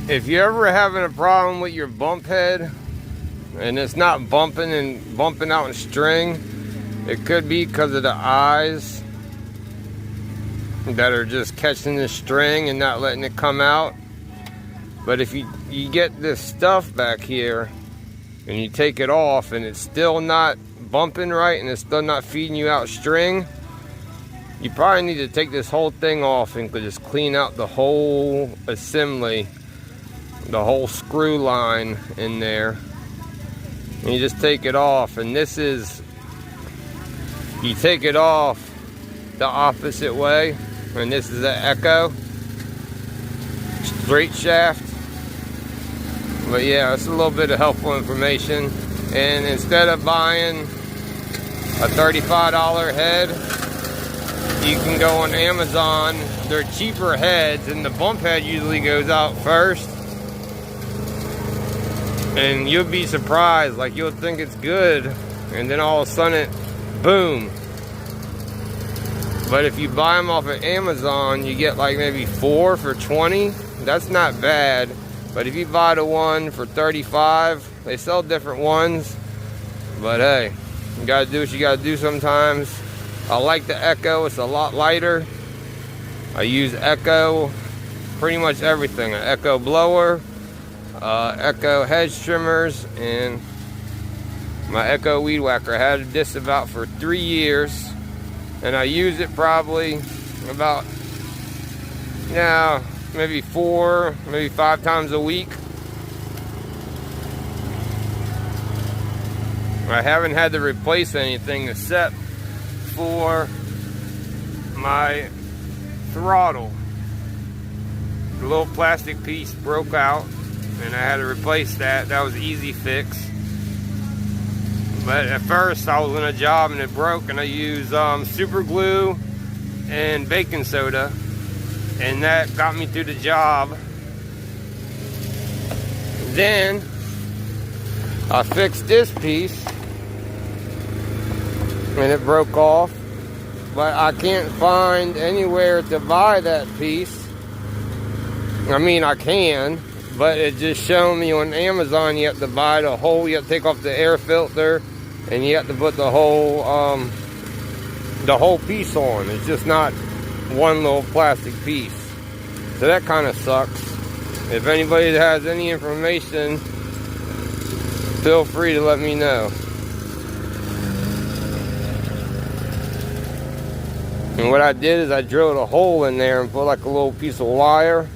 if you're ever having a problem with your bump head and it's not bumping and bumping out in string, it could be because of the eyes that are just catching the string and not letting it come out. But if you get this stuff back here and you take it off and it's still not bumping right and it's still not feeding you out string, you probably need to take this whole thing off and just clean out the whole assembly, the whole screw line in there. And you just take it off, and this is, you take it off the opposite way, and this is the Echo straight shaft. But yeah, it's a little bit of helpful information. And instead of buying a $35 head, you can go on Amazon. They're cheaper heads, and the bump head usually goes out first. And you'll be surprised, like you'll think it's good, and then all of a sudden, boom. But if you buy them off of Amazon, you get like maybe 4 for $20. That's not bad. But if you buy the one for $35, they sell different ones. But hey, you gotta do what you gotta do sometimes. I like the Echo, it's a lot lighter. I use Echo pretty much everything. An Echo blower, Echo hedge trimmers, and my Echo weed whacker. I had this about for 3 years, and I use it probably about, yeah, maybe 4, maybe 5 times a week. I haven't had to replace anything except for my throttle. The little plastic piece broke out and I had to replace that. That was an easy fix. But at first I was in a job and it broke, and I used super glue and baking soda, and that got me through the job. Then I fixed this piece and it broke off, but I can't find anywhere to buy that piece. I mean, I can, but it just showed me on Amazon you have to buy the whole, you have to take off the air filter, and you have to put the whole piece on. It's just not one little plastic piece. So that kind of sucks. If anybody has any information, feel free to let me know. And what I did is I drilled a hole in there and put like a little piece of wire